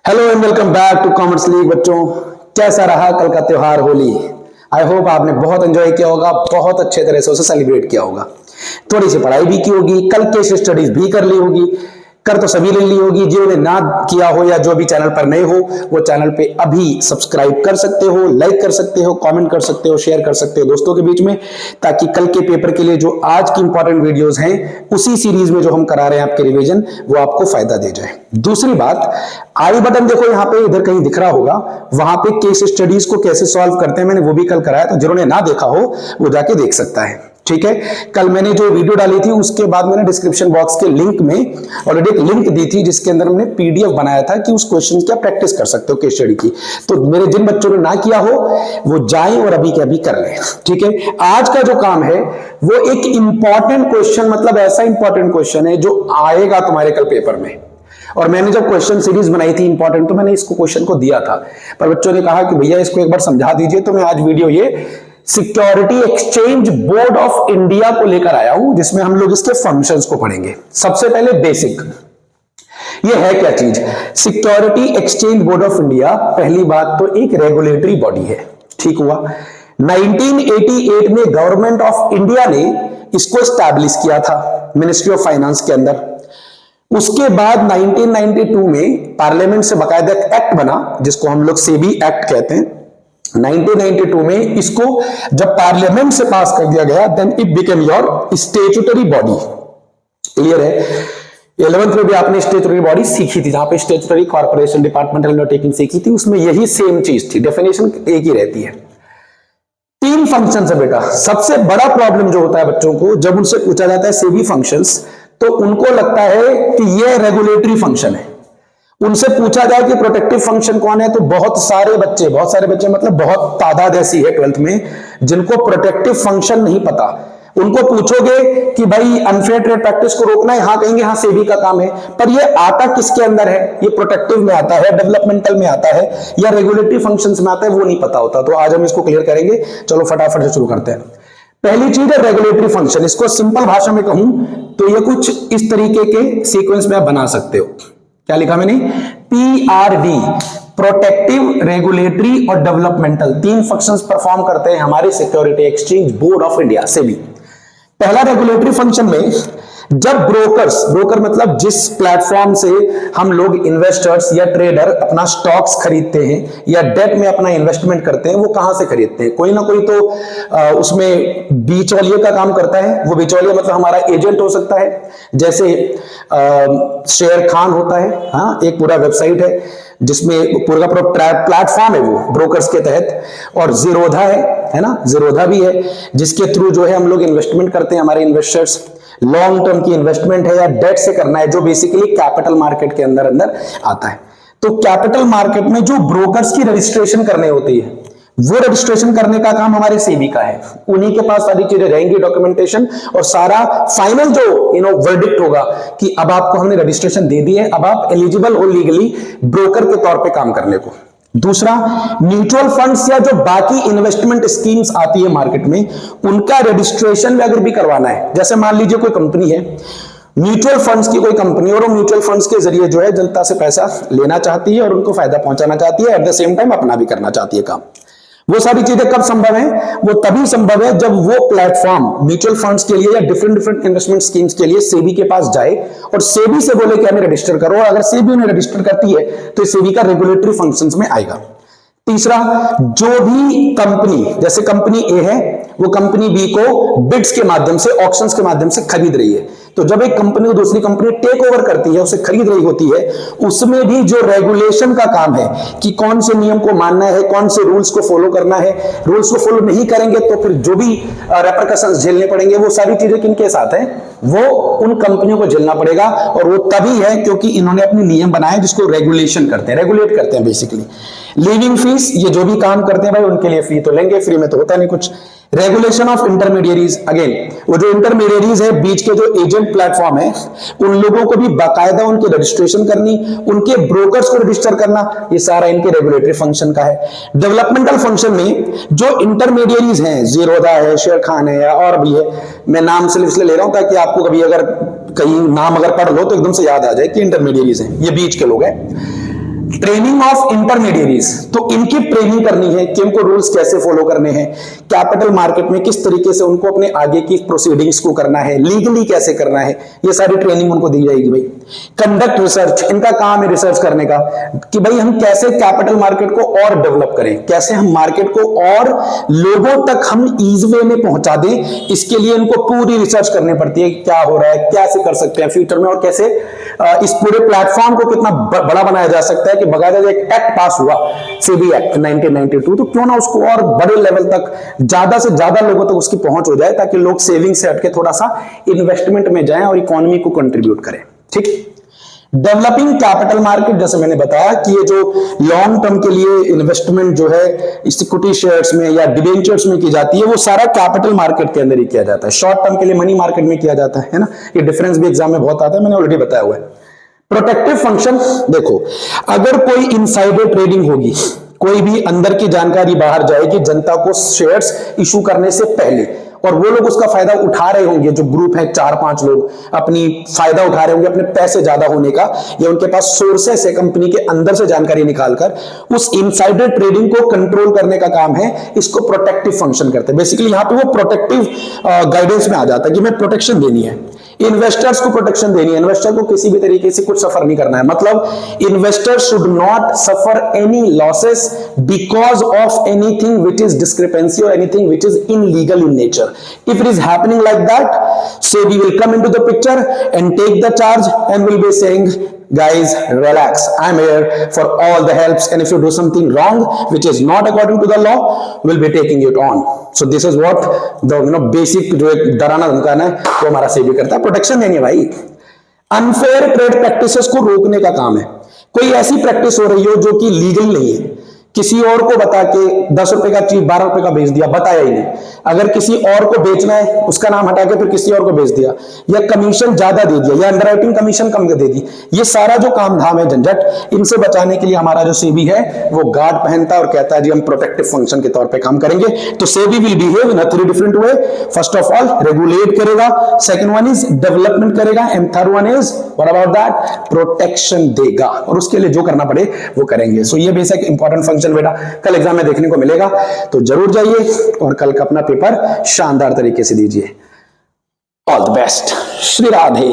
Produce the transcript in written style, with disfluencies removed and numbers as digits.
Hello and welcome back to commerce league. बच्चों, कैसा रहा कल का त्योहार होली? आई होप आपने बहुत एंजॉय किया होगा, बहुत अच्छे तरह से उसे सेलिब्रेट किया होगा। थोड़ी सी पढ़ाई भी की होगी, कल केस स्टडीज भी कर ली होगी। कर तो सभी ले ली होगी। जिन्होंने ना किया हो या जो भी चैनल पर नए हो वो चैनल पे अभी सब्सक्राइब कर सकते हो, लाइक कर सकते हो, कमेंट कर सकते हो, शेयर कर सकते हो दोस्तों के बीच में, ताकि कल के पेपर के लिए जो आज की इंपॉर्टेंट वीडियोस हैं उसी सीरीज में जो हम करा रहे हैं आपके रिवीजन, वो आपको फायदा दे जाए। दूसरी बात, आई बटन देखो यहाँ पे इधर कहीं दिख रहा होगा, वहां पे केस स्टडीज को कैसे सॉल्व करते हैं मैंने वो भी कल कराया, तो जिन्होंने ना देखा हो वो जाके देख सकता है। ठीक है, कल मैंने जो वीडियो डाली थी उसके बाद मैंने डिस्क्रिप्शन बॉक्स के लिंक में ऑलरेडी एक लिंक दी थी जिसके अंदर हमने पीडीएफ बनाया था कि उस क्वेश्चन की आप प्रैक्टिस कर सकते हो केस स्टडी की। तो मेरे जिन बच्चों ने ना किया हो वो जाएं और अभी के अभी कर लें। ठीक है, आज का जो काम है वो एक इंपॉर्टेंट क्वेश्चन, मतलब ऐसा इंपॉर्टेंट क्वेश्चन है जो आएगा तुम्हारे कल पेपर में। और मैंने जब क्वेश्चन सीरीज बनाई थी इंपॉर्टेंट, तो मैंने इसको क्वेश्चन को दिया था, पर बच्चों ने कहा कि भैया इसको एक बार समझा दीजिए। तो मैं आज वीडियो ये security exchange board of India को लेकर आया हूं, जिसमें हम लोग इसके फंक्शंस को पढ़ेंगे। सबसे पहले बेसिक, ये है क्या चीज? Security exchange board of India पहली बात तो एक रेगुलेटरी बॉडी है। ठीक हुआ, 1988 में गवर्नमेंट ऑफ इंडिया ने इसको स्टैब्लिश किया था मिनिस्ट्री ऑफ फाइनेंस के अंदर। उसके बाद 1992 में पार्लियामेंट से बाकायदा एक्ट बना जिसको हम लोग सेबी एक्ट कहते हैं। 1992 में इसको जब पार्लियामेंट से पास कर दिया गया, then it became your statutory body. Clear है? 11th में भी आपने स्टैट्यूटरी बॉडी सीखी थी, जहां पे स्टैट्यूटरी कॉर्पोरेशन डिपार्टमेंटल अंडरटेकिंग सीखी थी, उसमें यही सेम चीज थी, डेफिनेशन एक ही रहती है। तीन फंक्शन है बेटा। सबसे बड़ा प्रॉब्लम जो होता है बच्चों को जब उनसे पूछा जाता है सेबी फंक्शंस, तो उनको लगता है कि ये रेगुलेटरी फंक्शन है। उनसे पूछा जाए कि प्रोटेक्टिव फंक्शन कौन है, तो बहुत सारे बच्चे मतलब बहुत तादाद ऐसी है 12th में जिनको प्रोटेक्टिव फंक्शन नहीं पता। उनको पूछोगे कि भाई अनफेयर ट्रेड प्रैक्टिस को रोकना है, हाँ कहेंगे हाँ सेबी का काम है, पर ये आता किसके अंदर है? ये प्रोटेक्टिव में आता है, डेवलपमेंटल में आता है, या रेगुलेटरी फंक्शंस में आता है, वो नहीं पता होता। तो आज हम इसको क्लियर करेंगे। चलो फटाफट से शुरू करते हैं। पहली चीज है रेगुलेटरी फंक्शन। इसको सिंपल भाषा में कहूं तो ये कुछ इस तरीके के सीक्वेंस में आप बना सकते हो। क्या लिखा मैंने? PRD, प्रोटेक्टिव, रेगुलेटरी और डेवलपमेंटल, तीन फंक्शंस परफॉर्म करते हैं हमारे security exchange board of India से भी। पहला रेगुलेटरी फंक्शन में जब ब्रोकर मतलब जिस प्लेटफॉर्म से हम लोग इन्वेस्टर्स या ट्रेडर अपना स्टॉक्स खरीदते हैं या डेट में अपना इन्वेस्टमेंट करते हैं, वो कहां से खरीदते हैं? कोई ना कोई तो उसमें बिचौलिए का काम करता है। वो बिचौलिया मतलब हमारा एजेंट हो सकता है, जैसे शेयर खान होता है। हाँ, एक पूरा वेबसाइट है जिसमें पूरा प्लेटफॉर्म है वो ब्रोकर्स के तहत। और जीरोधा है ना, जीरोधा भी है जिसके थ्रू जो है हम लोग इन्वेस्टमेंट करते हैं। हमारे इन्वेस्टर्स लॉन्ग टर्म की इन्वेस्टमेंट है या डेट से करना है, जो बेसिकली कैपिटल मार्केट के अंदर आता है। तो कैपिटल मार्केट में जो ब्रोकर्स की रजिस्ट्रेशन करने होती है, वो रजिस्ट्रेशन करने का काम हमारे सेबी का है। उन्हीं के पास सारी चीजें रहेंगी, डॉक्यूमेंटेशन और सारा फाइनल जो वर्डिक्ट होगा कि अब आपको हमने रजिस्ट्रेशन दे दी है, अब आप एलिजिबल हो लीगली ब्रोकर के तौर पे काम करने को। दूसरा, म्यूचुअल फंड्स या जो बाकी इन्वेस्टमेंट स्कीम्स आती है मार्केट में, उनका रजिस्ट्रेशन भी अगर भी करवाना है, जैसे मान लीजिए कोई कंपनी है, म्यूचुअल फंड्स की कोई कंपनी, और वो म्यूचुअल फंड्स के जरिए जो है जनता से पैसा लेना चाहती है और उनको फायदा पहुंचाना चाहती है, एट द सेम टाइम अपना भी करना चाहती है काम। वो सारी चीजें कब संभव है? वो तभी संभव है जब वो प्लेटफॉर्म म्यूचुअल फंड्स के लिए या डिफरेंट इन्वेस्टमेंट स्कीम्स के लिए सेबी के पास जाए और सेबी से बोले कि हमें रजिस्टर करो। अगर सेबी उन्हें रजिस्टर करती है तो सेबी का रेगुलेटरी फंक्शंस में आएगा। तीसरा, जो भी कंपनी, जैसे कंपनी ए है, वो कंपनी बी को बिड्स के माध्यम से, ऑक्शंस के माध्यम से खरीद रही है, तो जब एक कंपनी दूसरी कंपनी टेक ओवर करती है, उसे खरीद रही होती है, उसमें भी जो रेगुलेशन का काम है कि कौन से नियम को मानना है, कौन से रूल्स को फॉलो करना है, रूल्स को फॉलो नहीं करेंगे तो फिर जो भी रेपरकशंस झेलने पड़ेंगे, वो सारी चीजें किनके साथ है? वो उन कंपनियों को झेलना पड़ेगा। और वो तभी है क्योंकि इन्होंने अपने नियम बनाए जिसको रेगुलेशन करते हैं, रेगुलेट करते हैं बेसिकली। लिविंग फीस, ये जो भी काम करते हैं भाई उनके लिए फी तो लेंगे, फ्री में तो होता नहीं कुछ। रेगुलेशन ऑफ इंटरमीडियरीज, अगेन वो जो इंटरमीडियरीज है, बीच के जो एजेंट प्लेटफॉर्म है, उन लोगों को भी बाकायदा उनकी रजिस्ट्रेशन करनी, उनके ब्रोकर्स को रजिस्टर करना, ये सारा इनके रेगुलेटरी फंक्शन का है। डेवलपमेंटल फंक्शन में जो इंटरमीडियरीज हैं, जीरोधा है, शेयर खान है या और भी है, मैं नाम सिर्फ इसलिए ले रहा हूं ताकि आपको कभी अगर कहीं नाम अगर पढ़ लो तो एकदम से याद आ जाए कि इंटरमीडियरीज हैं, ये बीच के लोग हैं। ट्रेनिंग ऑफ इंटरमीडिएरीज, तो इनकी ट्रेनिंग करनी है कि उनको रूल्स कैसे फॉलो करने हैं, कैपिटल मार्केट में किस तरीके से उनको अपने आगे की प्रोसीडिंग्स को करना है, लीगली कैसे करना है, ये सारी ट्रेनिंग उनको दी जाएगी भाई। कंडक्ट रिसर्च, इनका काम है रिसर्च करने का कि भाई हम कैसे कैपिटल मार्केट को और डेवलप करें, कैसे हम मार्केट को और लोगों तक हम ईज वे में पहुंचा दें। इसके लिए इनको पूरी रिसर्च करनी पड़ती है, क्या हो रहा है, कैसे कर सकते हैं फ्यूचर में, और कैसे इस पूरे प्लेटफॉर्म को कितना बड़ा बनाया जा सकता है कि बकायदा एक एक्ट पास हुआ सेबी एक्ट 1992, तो क्यों ना उसको और बड़े लेवल तक ज्यादा से ज्यादा लोगों तक उसकी पहुंच हो जाए, ताकि लोग सेविंग से हटके थोड़ा सा इन्वेस्टमेंट में जाएं और इकोनॉमी को कंट्रीब्यूट करें। ठीक, डेवलपिंग कैपिटल मार्केट, जैसे मैंने बताया कि ये जो लॉन्ग टर्म के लिए इन्वेस्टमेंट जो है इक्विटी शेयर्स में या डिबेंचर्स में की जाती है, वो सारा कैपिटल मार्केट के अंदर ही किया जाता है। शॉर्ट टर्म के लिए मनी मार्केट में किया जाता है ना, ये डिफरेंस भी एग्जाम में बहुत आता है, मैंने ऑलरेडी बताया हुआ है। प्रोटेक्टिव फंक्शन, देखो अगर कोई इनसाइडर ट्रेडिंग होगी, कोई भी अंदर की जानकारी बाहर जाएगी जनता को शेयर्स इशू करने से पहले, और वो लोग उसका फायदा उठा रहे होंगे, जो ग्रुप है 4-5 लोग अपनी फायदा उठा रहे होंगे अपने पैसे ज्यादा होने का, या उनके पास सोर्सेस है कंपनी के अंदर से जानकारी निकालकर, उस इनसाइडर ट्रेडिंग को कंट्रोल करने का काम है, इसको प्रोटेक्टिव फंक्शन करते हैं। बेसिकली यहां पे वो प्रोटेक्टिव गाइडेंस में आ जाता है कि मैं प्रोटेक्शन देनी है, इन्वेस्टर्स को प्रोटेक्शन देनी है, इन्वेस्टर को किसी भी तरीके से कुछ सफर नहीं करना है, मतलब investor should not suffer any losses because of anything which is discrepancy और anything which is illegal in nature. If it is happening like that, SEBI will come into the picture and take the charge and will be saying, guys, relax, I'm here for all the helps, and if you do something wrong which is not according to the law, we'll be taking it on. So this is what the basic जो एक डराना धमकाना है वो हमारा SEBI करता है, protection देनी है भाई। अनफेयर ट्रेड प्रैक्टिसेस को रोकने का काम है। कोई ऐसी प्रैक्टिस हो रही हो जो कि लीगल नहीं है, किसी और को बता के 10 रुपए का चीज 12 रुपए का बेच दिया, बताया ही नहीं, अगर किसी और को बेचना है उसका नाम हटा के फिर किसी और को बेच दिया, या कमीशन ज्यादा दे दिया, या अंडरराइटिंग कमीशन कम दे दी, ये सारा जो काम धाम है झंझट, इनसे बचाने के लिए हमारा जो सेबी है वो गार्ड पहनता है और कहता है जी हम प्रोटेक्टिव फंक्शन के तौर पे काम करेंगे। तो SEBI will behave in a 3 different way. First of all regulate करेगा, सेकंड वन इज डेवलपमेंट करेगा, and third one is what about that, protection देगा, और उसके लिए जो करना पड़े वो करेंगे। सो ये बेसिक इंपॉर्टेंट फंक्शन बेटा कल एग्जाम में देखने को मिलेगा, तो जरूर जाइए और कल का अपना पेपर शानदार तरीके से दीजिए। All the best, Shri Radhe.